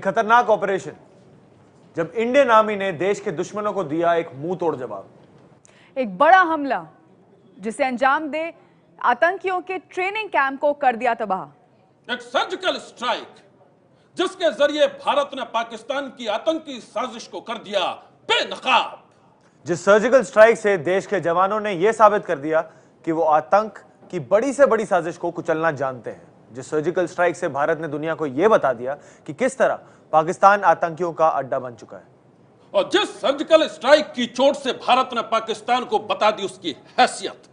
एक खतरनाक ऑपरेशन, जब इंडियन आर्मी ने देश के दुश्मनों को दिया एक मुंह तोड़ जवाब। एक बड़ा हमला जिसे अंजाम दे आतंकियों के ट्रेनिंग कैंप को कर दिया तबाह। एक सर्जिकल स्ट्राइक जिसके जरिए भारत ने पाकिस्तान की आतंकी साजिश को कर दिया बेनकाब। जिस सर्जिकल स्ट्राइक से देश के जवानों ने यह साबित कर दिया कि वो आतंक की बड़ी से बड़ी साजिश को कुचलना जानते हैं। जिस सर्जिकल स्ट्राइक से भारत ने दुनिया को यह बता दिया कि किस तरह पाकिस्तान आतंकियों का अड्डा बन चुका है। और जिस सर्जिकल स्ट्राइक की चोट से भारत ने पाकिस्तान को बता दी उसकी हैसियत,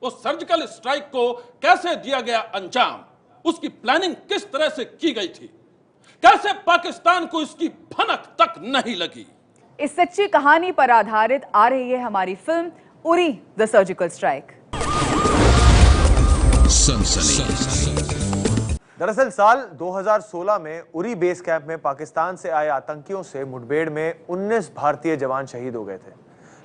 उस सर्जिकल स्ट्राइक को कैसे दिया गया अंजाम, उसकी प्लानिंग किस तरह से की गई थी, कैसे पाकिस्तान को इसकी भनक तक नहीं लगी। इस सच्ची कहानी पर आधारित आ रही है हमारी film Uri the surgical strike. दरअसल साल 2016 में उरी बेस कैंप में पाकिस्तान से आए आतंकियों से मुठभेड़ में 19 भारतीय जवान शहीद हो गए थे।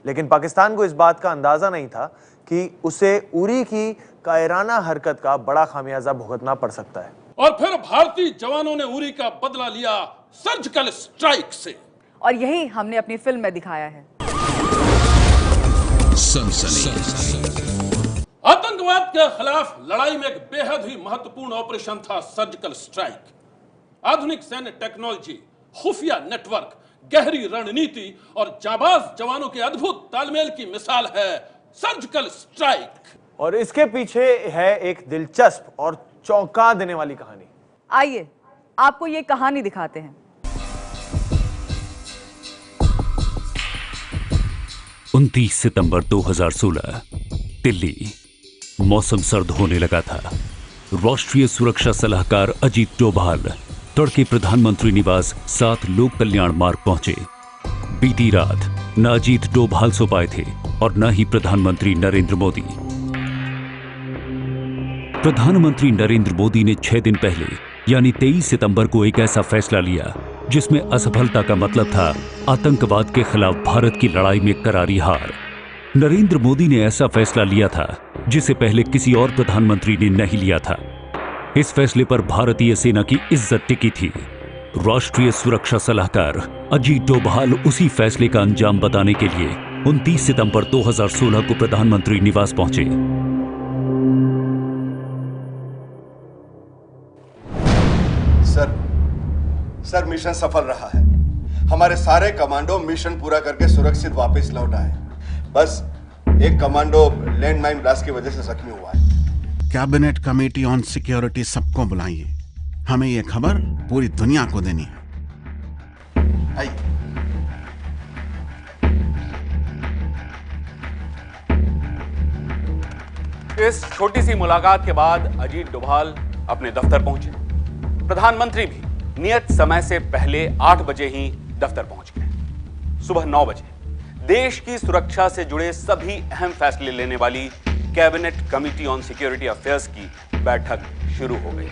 लेकिन पाकिस्तान को इस बात का अंदाजा नहीं था कि उसे उरी की कायराना हरकत का बड़ा खामियाजा भुगतना पड़ सकता है। और फिर भारतीय जवानों ने उरी का बदला लिया सर्जिकल स्ट्राइक से, और यही हमने अपनी फिल्म में दिखाया है। आतंकवाद के खिलाफ लड़ाई में एक बेहद ही महत्वपूर्ण ऑपरेशन था सर्जिकल स्ट्राइक। आधुनिक सैन्य टेक्नोलॉजी, खुफिया नेटवर्क, गहरी रणनीति और जाबाज जवानों के अद्भुत तालमेल की मिसाल है सर्जिकल स्ट्राइक। और इसके पीछे है एक दिलचस्प और चौंका देने वाली कहानी। आइए आपको ये कहानी दिखाते हैं। 29 सितंबर 2016 दिल्ली। मौसम सर्द होने लगा था। राष्ट्रीय सुरक्षा सलाहकार अजीत डोभाल तड़के प्रधानमंत्री निवास 7 लोक कल्याण मार्ग पहुंचे। बीती रात न अजीत डोभाल सो पाए थे और न ही प्रधानमंत्री नरेंद्र मोदी। प्रधानमंत्री नरेंद्र मोदी ने 6 दिन पहले यानी 23 सितंबर को एक ऐसा फैसला लिया जिसमें असफलता का मतलब था आतंकवाद के खिलाफ भारत की लड़ाई में करारी हार। नरेंद्र मोदी ने ऐसा फैसला लिया था जिसे पहले किसी और प्रधानमंत्री ने नहीं लिया था। इस फैसले पर भारतीय सेना की इज्जत टिकी थी। राष्ट्रीय सुरक्षा सलाहकार अजीत डोभाल उसी फैसले का अंजाम बताने के लिए 29 सितंबर 2016 को प्रधानमंत्री निवास पहुंचे। सर मिशन सफल रहा है। हमारे सारे कमांडो मिशन पूरा करके सुरक्षित वापस लौट आए। बस एक कमांडो लैंडमाइन ब्लास्ट की वजह से जख्मी हुआ है। कैबिनेट कमेटी ऑन सिक्योरिटी सबको बुलाइए, हमें यह खबर पूरी दुनिया को देनी है। आइए। इस छोटी सी मुलाकात के बाद अजीत डोभाल अपने दफ्तर पहुंचे। प्रधानमंत्री भी नियत समय से पहले 8 बजे ही दफ्तर पहुंच गए। सुबह 9 बजे देश की सुरक्षा से जुड़े सभी अहम फैसले लेने वाली cabinet committee on security affairs की बैठक शुरू हो गई।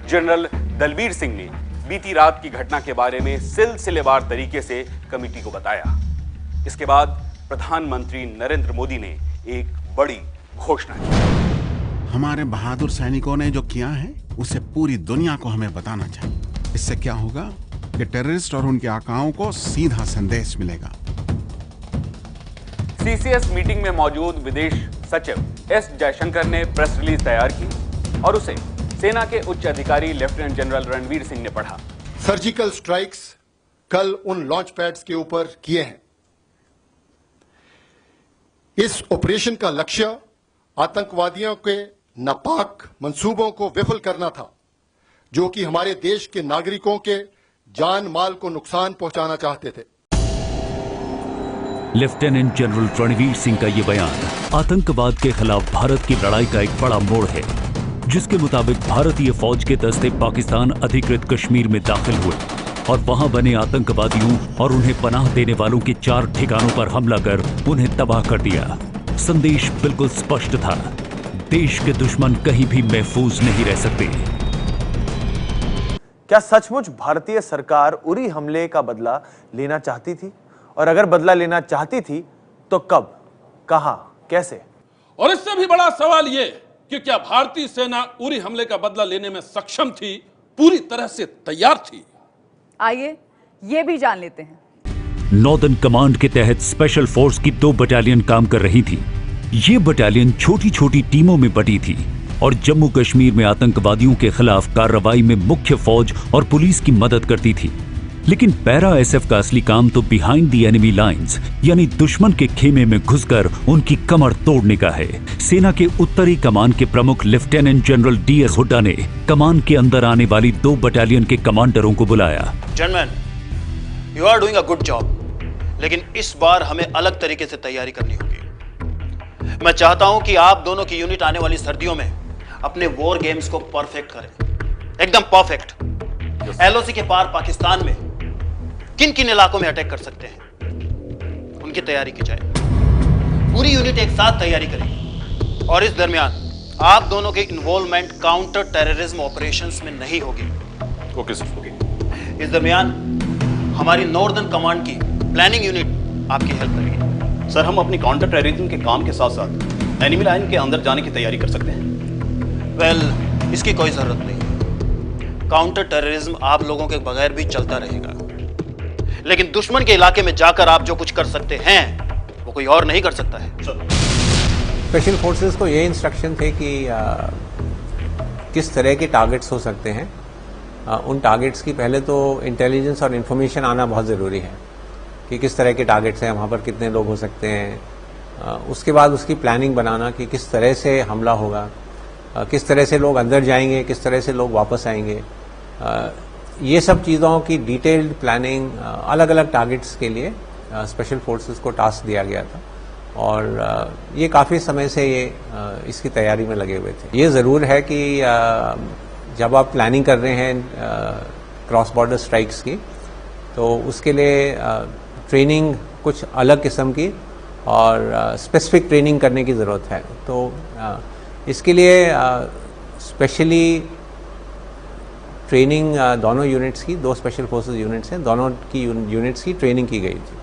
जनरल दलबीर सिंह ने बीती रात की घटना के बारे में सिलसिलेवार तरीके से कमेटी को बताया। इसके बाद प्रधानमंत्री नरेंद्र मोदी ने एक बड़ी घोषणा की। हमारे बहादुर सैनिकों ने जो किया है उसे पूरी दुनिया को हमें बताना चाहिए। इससे क्या होगा कि टेररिस्ट और उनके आकाओं को सीधा संदेश मिलेगा। सीसीएस मीटिंग में मौजूद विदेश सचिव एस जयशंकर ने प्रेस रिलीज तैयार की और उसे सेना के उच्च अधिकारी लेफ्टिनेंट जनरल रणवीर सिंह ने पढ़ा। सर्जिकल स्ट्राइक्स कल उन लॉन्च पैड्स के ऊपर किए हैं। इस ऑपरेशन का लक्ष्य आतंकवादियों के नापाक मंसूबों को विफल करना था, जो कि हमारे देश के नागरिकों के जान माल को नुकसान पहुंचाना चाहते थे। लेफ्टिनेंट जनरल रणवीर सिंह का यह बयान आतंकवाद के खिलाफ भारत की लड़ाई का एक बड़ा मोड़ है, जिसके मुताबिक भारतीय फौज के दस्ते पाकिस्तान अधिकृत कश्मीर में दाखिल हुए और वहां बने आतंकवादियों और उन्हें पनाह देने वालों के 4 ठिकानों पर हमला कर उन्हें तबाह कर दिया। संदेश बिल्कुल स्पष्ट था, देश के दुश्मन कहीं भी महफूज नहीं रह सकते। क्या सचमुच भारतीय सरकार उरी हमले का बदला लेना चाहती थी? और अगर बदला लेना चाहती थी तो कब, कहां, कैसे? और इससे भी बड़ा सवाल यह कि क्या भारतीय सेना उरी हमले का बदला लेने में सक्षम थी, पूरी तरह से तैयार थी? आइए ये भी जान लेते हैं। नॉर्दर्न कमांड के तहत स्पेशल फोर्स की 2 बटालियन काम कर रही थी। ये बटालियन छोटी छोटी टीमों में बटी थी और जम्मू कश्मीर में आतंकवादियों के खिलाफ कार्रवाई में मुख्य फौज और पुलिस की मदद करती थी। लेकिन पैरा एसएफ का असली काम तो बिहाइंड द एनिमी लाइंस यानी दुश्मन के खेमे में घुसकर उनकी कमर तोड़ने का है। सेना के उत्तरी कमान के प्रमुख लेफ्टिनेंट जनरल डीएस हुड्डा ने कमान के अंदर आने वाली 2 बटालियन के कमांडरों को बुलाया। General, you are doing a good job, लेकिन इस बार हमें अलग तरीके से तैयारी करनी होगी। मैं चाहता हूं कि आप दोनों की यूनिट आने वाली सर्दियों में अपने वॉर गेम्स को परफेक्ट करें, एकदम परफेक्ट। एलओसी के पार पाकिस्तान में किन किन इलाकों में अटैक कर सकते हैं, उनकी तैयारी की जाए। पूरी यूनिट एक साथ तैयारी करेगी और इस दरमियान आप दोनों की इन्वॉल्वमेंट काउंटर टेररिज्म ऑपरेशंस में नहीं होगी। Okay sir, okay. इस दरमियान हमारी नॉर्दर्न कमांड की प्लानिंग यूनिट आपकी हेल्प करेगी। सर, हम अपनी काउंटर टेररिज्म के काम के साथ साथ एनिमी लाइन के अंदर जाने की तैयारी कर सकते हैं। वेल, इसकी कोई जरूरत नहीं। काउंटर टेररिज्म आप लोगों के बगैर भी चलता रहेगा, लेकिन दुश्मन के इलाके में जाकर आप जो कुछ कर सकते हैं वो कोई और नहीं कर सकता है। स्पेशल फोर्सेस को ये इंस्ट्रक्शन थे कि किस तरह के टारगेट्स हो सकते हैं। उन टारगेट्स की पहले तो इंटेलिजेंस और इन्फॉर्मेशन आना बहुत ज़रूरी है कि किस तरह के टारगेट्स हैं, वहाँ पर कितने लोग हो सकते हैं। उसके बाद उसकी प्लानिंग बनाना कि किस तरह से हमला होगा, किस तरह से लोग अंदर जाएंगे, किस तरह से लोग वापस आएंगे। ये सब चीज़ों की डिटेल्ड प्लानिंग अलग अलग टारगेट्स के लिए स्पेशल फोर्सेस को टास्क दिया गया था और ये काफ़ी समय से ये इसकी तैयारी में लगे हुए थे। ये ज़रूर है कि जब आप प्लानिंग कर रहे हैं क्रॉस बॉर्डर स्ट्राइक्स की, तो उसके लिए ट्रेनिंग कुछ अलग किस्म की और स्पेसिफिक ट्रेनिंग करने की ज़रूरत है। तो इसके लिए स्पेशली ट्रेनिंग दोनों यूनिट्स की, 2 स्पेशल फोर्सेस यूनिट्स हैं, दोनों की यूनिट्स की ट्रेनिंग की गई थी।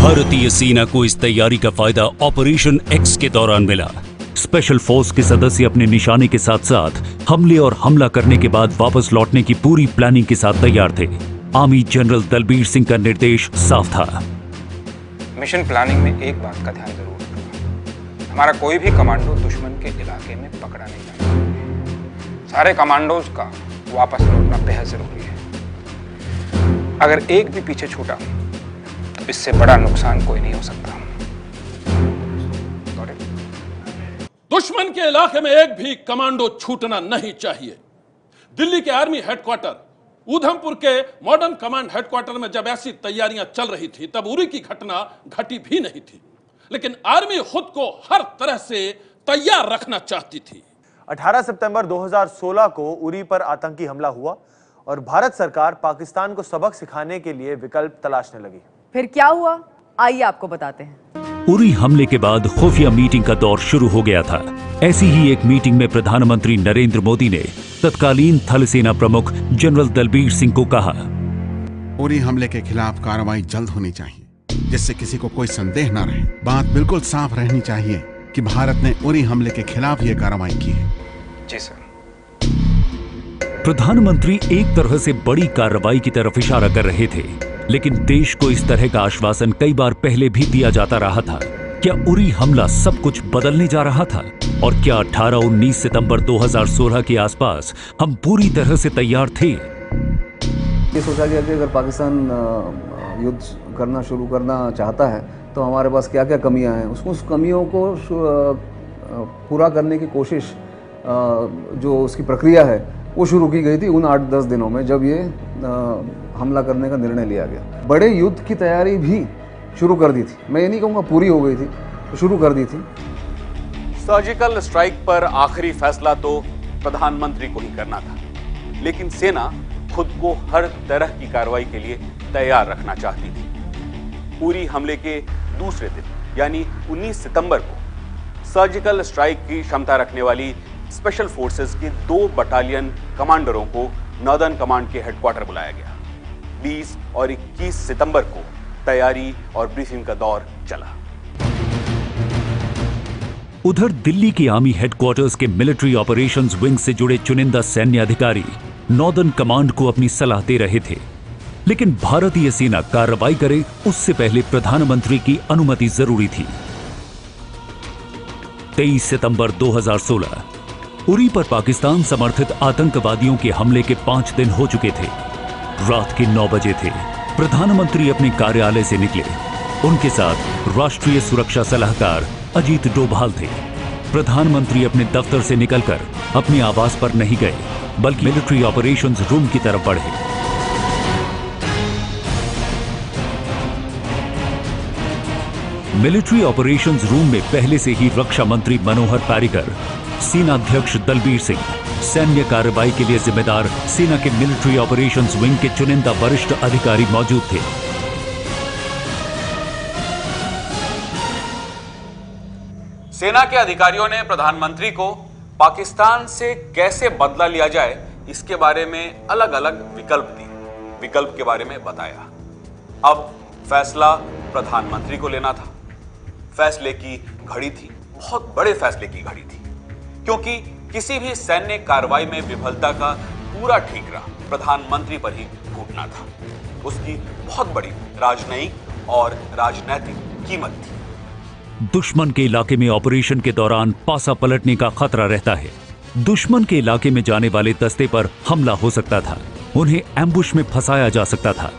भारतीय सेना को इस तैयारी का फायदा ऑपरेशन एक्स के दौरान मिला। स्पेशल फोर्स के सदस्य अपने निशाने के साथ साथ हमले और हमला करने के बाद वापस लौटने की पूरी प्लानिंग के साथ तैयार थे। आर्मी जनरल दलबीर सिंह का निर्देश साफ था। मिशन प्लानिंग में एक बात का ध्यान जरूर रखना, हमारा कोई भी कमांडो दुश्मन के इलाके में पकड़ा नहीं जाता। सारे कमांडोज का वापस लौटना बेहद जरूरी है। अगर एक भी पीछे छूटा तो इससे बड़ा नुकसान कोई नहीं हो सकता। दुश्मन के इलाके में एक भी कमांडो छूटना नहीं चाहिए। दिल्ली के आर्मी हेडक्वार्टर, उधमपुर के मॉडर्न कमांड हेडक्वार्टर में जब ऐसी तैयारियां चल रही थी तब उरी की घटना घटी भी नहीं थी, लेकिन आर्मी खुद को हर तरह से तैयार रखना चाहती थी। 18 सितंबर 2016 को उरी पर आतंकी हमला हुआ और भारत सरकार पाकिस्तान को सबक सिखाने के लिए विकल्प तलाशने लगी। फिर क्या हुआ, आइए आपको बताते हैं। उरी हमले के बाद खुफिया मीटिंग का दौर शुरू हो गया था। ऐसी ही एक मीटिंग में प्रधानमंत्री नरेंद्र मोदी ने तत्कालीन थल सेना प्रमुख जनरल दलबीर सिंह को कहा, उरी हमले के खिलाफ कार्रवाई जल्द होनी चाहिए, जिससे किसी को कोई संदेह न रहे। बात बिल्कुल साफ रहनी चाहिए कि भारत ने उरी हमले के खिलाफ यह कार्रवाई की है। जी सर। प्रधानमंत्री एक तरह से बड़ी कार्रवाई की तरफ इशारा कर रहे थे, लेकिन देश को इस तरह का आश्वासन कई बार पहले भी दिया जाता रहा था। क्या उरी हमला सब कुछ बदलने जा रहा था? और क्या 18-19 सितंबर 2016 के आसपास हम पूरी तरह से तैयार थे? ये सोचा गया कि अगर पाकिस्तान युद्ध करना शुरू करना चाहता है तो हमारे पास क्या क्या कमियां हैं, उस कमियों को पूरा करने की कोशिश, जो उसकी प्रक्रिया है वो शुरू की गई थी उन 8-10 दिनों में, जब ये हमला करने का निर्णय लिया गया। बड़े युद्ध की तैयारी भी शुरू कर दी थी, मैं ये नहीं कहूँगा पूरी हो गई थी, तो शुरू कर दी थी। सर्जिकल स्ट्राइक पर आखिरी फैसला तो प्रधानमंत्री को ही करना था, लेकिन सेना खुद को हर तरह की कार्रवाई के लिए तैयार रखना चाहती थी। उरी हमले के दूसरे दिन यानी 19 सितंबर को सर्जिकल स्ट्राइक की क्षमता रखने वाली स्पेशल फोर्सेस के 2 बटालियन कमांडरों को नॉर्दर्न कमांड के हेडक्वार्टर बुलाया गया। 20 और 21 सितंबर को तैयारी और ब्रीफिंग का दौर चला। उधर दिल्ली के आर्मी हेडक्वार्टर्स के मिलिट्री ऑपरेशंस विंग से जुड़े चुनिंदा सैन्य अधिकारी नॉर्दर्न कमांड को अपनी सलाह दे रहे थे, लेकिन भारतीय सेना कार्रवाई करे उससे पहले प्रधानमंत्री की अनुमति जरूरी थी। 23 सितंबर 2016 उरी पर पाकिस्तान समर्थित आतंकवादियों के हमले के 5 दिन हो चुके थे। रात के 9 बजे थे। प्रधानमंत्री अपने कार्यालय से निकले। उनके साथ राष्ट्रीय सुरक्षा सलाहकार अजीत डोभाल थे। प्रधानमंत्री अपने दफ्तर से निकलकर अपने आवास पर नहीं गए, बल्कि मिलिट्री ऑपरेशंस रूम की तरफ बढ़े। मिलिट्री ऑपरेशंस रूम में पहले से ही रक्षा मंत्री मनोहर पर्रिकर, सेनाध्यक्ष दलबीर सिंह, सैन्य कार्रवाई के लिए जिम्मेदार सेना के मिलिट्री ऑपरेशंस विंग के चुनिंदा वरिष्ठ अधिकारी मौजूद थे। सेना के अधिकारियों ने प्रधानमंत्री को पाकिस्तान से कैसे बदला लिया जाए इसके बारे में अलग अलग विकल्प के बारे में बताया। अब फैसला प्रधानमंत्री को लेना था। फैसले की घड़ी थी, बहुत बड़े फैसले की घड़ी थी, क्योंकि किसी भी सैन्य कार्रवाई में विफलता का पूरा ठीकरा प्रधानमंत्री पर ही फूटना था। उसकी बहुत बड़ी राजनयिक और राजनैतिक कीमत थी। दुश्मन के इलाके में ऑपरेशन के दौरान पासा पलटने का खतरा रहता है। दुश्मन के इलाके में जाने वाले दस्ते पर हमला हो सकता था, उन्हें एम्बुश में फंसाया जा सकता था।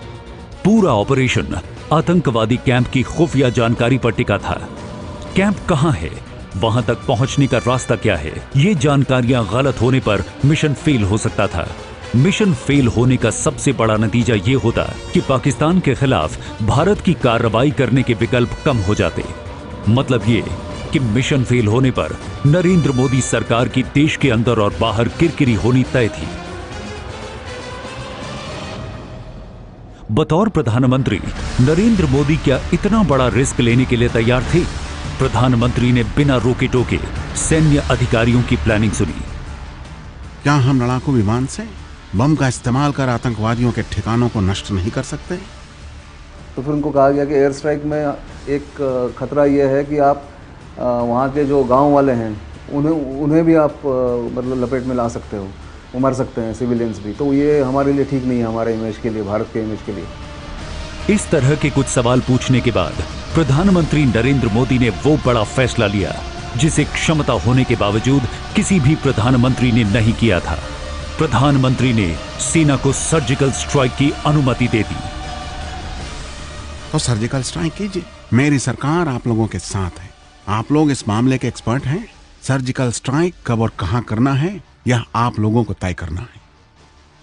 पूरा ऑपरेशन आतंकवादी कैंप की खुफिया जानकारी पर टिका था। कैंप कहां है, वहां तक पहुंचने का रास्ता क्या है, ये जानकारियां गलत होने पर मिशन फेल हो सकता था। मिशन फेल होने का सबसे बड़ा नतीजा ये होता कि पाकिस्तान के खिलाफ भारत की कार्रवाई करने के विकल्प कम हो जाते। मतलब ये कि मिशन फेल होने पर नरेंद्र मोदी सरकार की देश के अंदर और बाहर किरकिरी होनी तय थी। बतौर प्रधानमंत्री नरेंद्र मोदी क्या इतना बड़ा रिस्क लेने के लिए तैयार थे? प्रधानमंत्री ने बिना रोके टोके सैन्य अधिकारियों की प्लानिंग सुनी। क्या हम लड़ाकू विमान से बम का इस्तेमाल कर आतंकवादियों के ठिकानों को नष्ट नहीं कर सकते? तो फिर उनको कहा गया कि एयर स्ट्राइक में एक खतरा यह है कि आप वहाँ के जो गांव वाले हैं उन्हें भी आप मतलब लपेट में ला सकते हो, वो मर सकते हैं, सिविलियंस भी। तो ये हमारे लिए ठीक नहीं है, हमारे इमेज के लिए, भारत के इमेज के लिए। इस तरह के कुछ सवाल पूछने के बाद प्रधानमंत्री नरेंद्र मोदी ने वो बड़ा फैसला लिया जिसे क्षमता होने के बावजूद किसी भी प्रधानमंत्री ने नहीं किया था। प्रधानमंत्री ने सेना को सर्जिकल स्ट्राइक की अनुमति दे दी। तो सर्जिकल स्ट्राइक कीजिए, मेरी सरकार आप लोगों के साथ है। आप लोग इस मामले के एक्सपर्ट हैं। सर्जिकल स्ट्राइक कब और कहां करना है यह आप लोगों को तय करना है।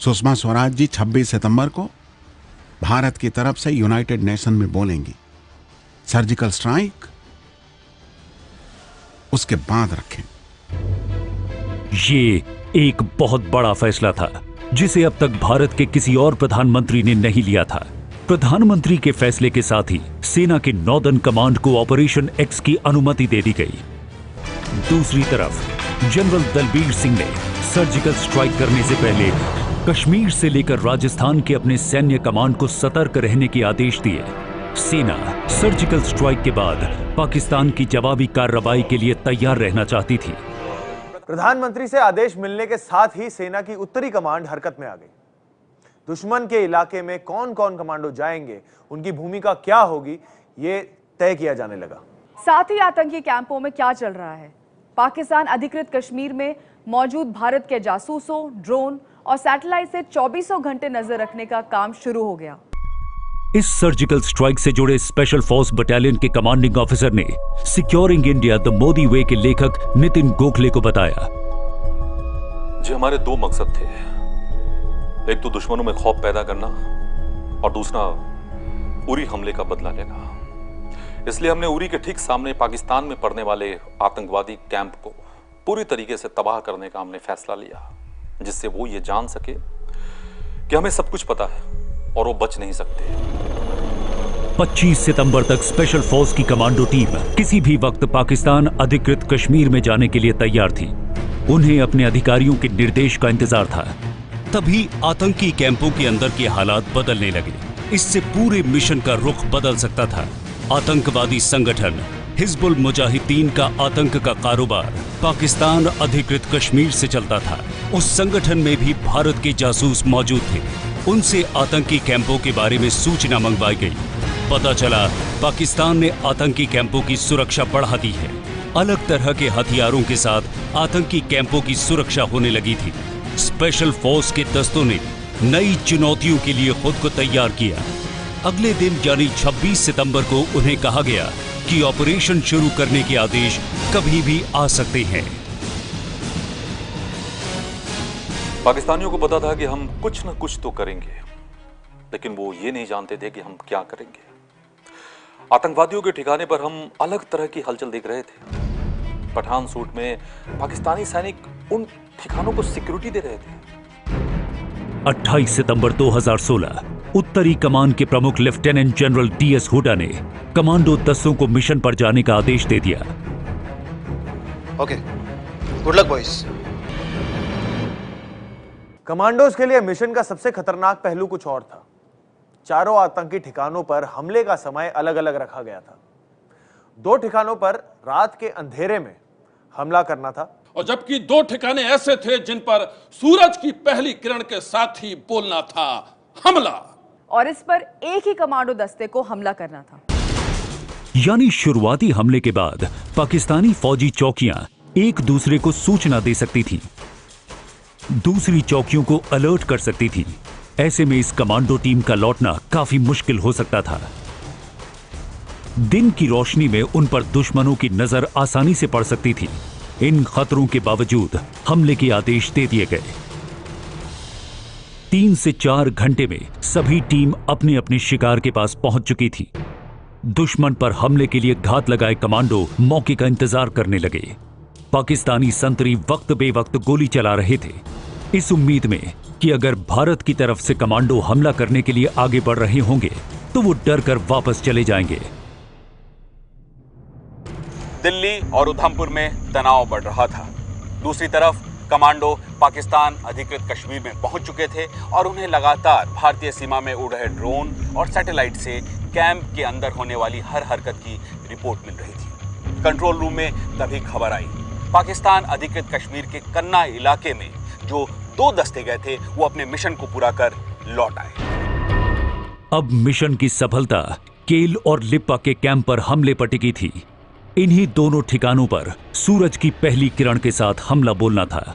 सुषमा स्वराज जी 26 सितंबर को भारत की तरफ से यूनाइटेड नेशन में बोलेंगी। सर्जिकल स्ट्राइक उसके बाद रखें। ये एक बहुत बड़ा फैसला था जिसे अब तक भारत के किसी और प्रधानमंत्री ने नहीं लिया था। प्रधानमंत्री के फैसले के साथ ही सेना के नॉर्दर्न कमांड को ऑपरेशन एक्स की अनुमति दे दी गई। दूसरी तरफ जनरल दलबीर सिंह ने सर्जिकल स्ट्राइक करने से पहले कश्मीर से लेकर राजस्थान के अपने सैन्य कमांड को सतर्क रहने के आदेश दिए। सेना सर्जिकल स्ट्राइक के बाद पाकिस्तान की जवाबी कार्रवाई के लिए तैयार रहना चाहती थी। प्रधानमंत्री से आदेश मिलने के साथ ही सेना की उत्तरी कमांड हरकत में आ गई। दुश्मन के इलाके में कौन कौन कमांडो जाएंगे, उनकी भूमिका क्या होगी, ये तय किया जाने लगा। साथ ही आतंकी कैंपों में क्या चल रहा है, पाकिस्तान अधिकृत कश्मीर में मौजूद भारत के जासूसों, ड्रोन और सैटेलाइट से 24 घंटे नजर रखने का काम शुरू हो गया। इस सर्जिकल स्ट्राइक से जुड़े स्पेशल फोर्स बटालियन के कमांडिंग ऑफिसर ने सिक्योरिंग इंडिया द मोदी वे के लेखक नितिन गोखले को बताया, जी हमारे दो मकसद थे, एक तो दुश्मनों में खौफ पैदा करना और दूसरा उरी हमले का बदला लेना। इसलिए हमने उरी के ठीक सामने पाकिस्तान में पड़ने वाले आतंकवादी कैंप को पूरी तरीके से तबाह करने का हमने फैसला लिया, जिससे वो ये जान सके कि हमें सब कुछ पता है और वो बच नहीं सकते। 25 सितंबर तक स्पेशल फोर्स की कमांडो टीम किसी भी वक्त पाकिस्तान अधिकृत कश्मीर में जाने के लिए तैयार थी। उन्हें अपने अधिकारियों के निर्देश का इंतजार था। तभी आतंकी कैंपों के अंदर के हालात बदलने लगे। इससे पूरे मिशन का रुख बदल सकता था। आतंकवादी संगठन हिजबुल मुजाहिदीन का आतंक का कारोबार पाकिस्तान अधिकृत कश्मीर से चलता था। उस संगठन में भी भारत के जासूस मौजूद थे। उनसे आतंकी कैंपों के बारे में सूचना मंगवाई गई। पता चला पाकिस्तान ने आतंकी कैंपों की सुरक्षा बढ़ा दी है। अलग तरह के हथियारों के साथ आतंकी कैंपों की सुरक्षा होने लगी थी। स्पेशल फोर्स के दस्तों ने नई चुनौतियों के लिए खुद को तैयार किया। अगले दिन यानी 26 सितंबर को उन्हें कहा गया कि ऑपरेशन शुरू करने के आदेश कभी भी आ सकते हैं। पाकिस्तानियों को पता था कि हम कुछ न कुछ तो करेंगे, लेकिन वो ये नहीं जानते थे कि हम क्या करेंगे। आतंकवादियों के ठिकाने पर हम अलग तरह की हलचल देख रहे थे। पठान सूट में पाकिस्तानी सैनिक उन ठिकानों को सिक्योरिटी दे रहे थे। 28 सितंबर 2016 उत्तरी कमान के प्रमुख लेफ्टिनेंट जनरल टीएस हुडा ने कमांडो दस्तों को मिशन पर जाने का आदेश दे दिया। Okay, good luck boys. Commandos के लिए मिशन का सबसे खतरनाक पहलू कुछ और था। चारों आतंकी ठिकानों पर हमले का समय अलग अलग रखा गया था। 2 ठिकानों पर रात के अंधेरे में हमला करना था, और जबकि 2 ठिकाने ऐसे थे जिन पर सूरज की पहली किरण के साथ ही बोलना था हमला, और इस पर एक ही कमांडो दस्ते को हमला करना था। यानी शुरुआती हमले के बाद पाकिस्तानी फौजी चौकियां एक दूसरे को सूचना दे सकती थीं, दूसरी चौकियों को अलर्ट कर सकती थी। ऐसे में इस कमांडो टीम का लौटना काफी मुश्किल हो सकता था। दिन की रोशनी में उन पर दुश्मनों की नजर आसानी से पड़ सकती थी। इन खतरों के बावजूद हमले के आदेश दे दिए गए। 3 से 4 घंटे में सभी टीम अपने अपने शिकार के पास पहुंच चुकी थी। दुश्मन पर हमले के लिए घात लगाए कमांडो मौके का इंतजार करने लगे। पाकिस्तानी संतरी वक्त बेवक्त गोली चला रहे थे, इस उम्मीद में कि अगर भारत की तरफ से कमांडो हमला करने के लिए आगे बढ़ रहे होंगे तो वो डर कर वापस चले जाएंगे। दिल्ली और उधमपुर में तनाव बढ़ रहा था। दूसरी तरफ कमांडो पाकिस्तान अधिकृत कश्मीर में पहुंच चुके थे और उन्हें लगातार भारतीय सीमा में उड़ रहे ड्रोन और सैटेलाइट से कैंप के अंदर होने वाली हर हरकत की रिपोर्ट मिल रही थी। कंट्रोल रूम में तभी खबर आई, पाकिस्तान अधिकृत कश्मीर के कन्ना इलाके में जो 2 दस्ते गए थे वो अपने मिशन को पूरा कर लौट आए। अब मिशन की सफलता केल और लिप्पा के कैंप पर हमले पर टिकी थी। इन्हीं दोनों ठिकानों पर सूरज की पहली किरण के साथ हमला बोलना था।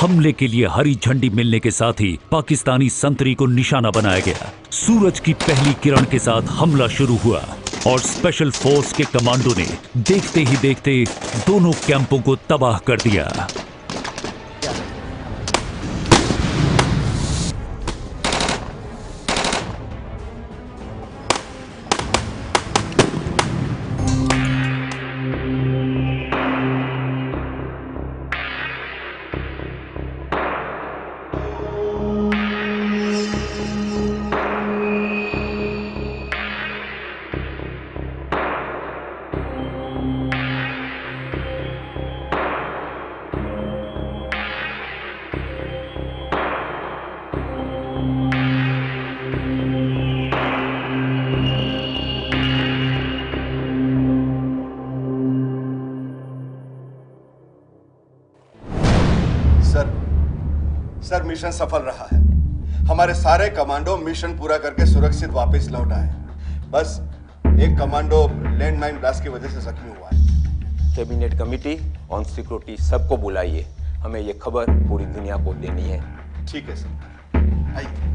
हमले के लिए हरी झंडी मिलने के साथ ही पाकिस्तानी संतरी को निशाना बनाया गया। सूरज की पहली किरण के साथ हमला शुरू हुआ और स्पेशल फोर्स के कमांडो ने देखते ही देखते दोनों कैंपों को तबाह कर दिया। सर, मिशन सफल रहा है। हमारे सारे कमांडो मिशन पूरा करके सुरक्षित वापस लौट आए। बस एक कमांडो लैंडमाइन ब्लास्ट की वजह से जख्मी हुआ है। कैबिनेट कमेटी ऑन सिक्योरिटी सबको बुलाइए, हमें ये खबर पूरी दुनिया को देनी है। ठीक है सर, आइए।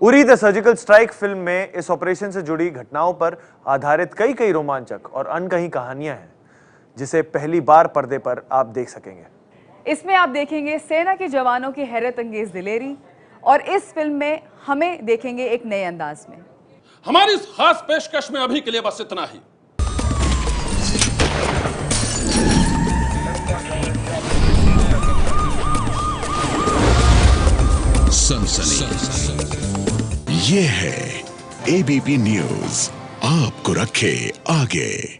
Uri the surgical strike film में इस ऑपरेशन से जुड़ी घटनाओं पर आधारित कई रोमांचक और अनकही कहानियां हैं, जिसे पहली बार पर्दे पर आप देख सकेंगे। इसमें आप देखेंगे सेना के जवानों की हैरत अंगेज दिलेरी, और इस फिल्म में हमें देखेंगे एक नए अंदाज में। हमारी इस खास पेशकश में अभी के लिए बस इतना ही। सनसनी। ये है एबीपी न्यूज, आपको रखे आगे।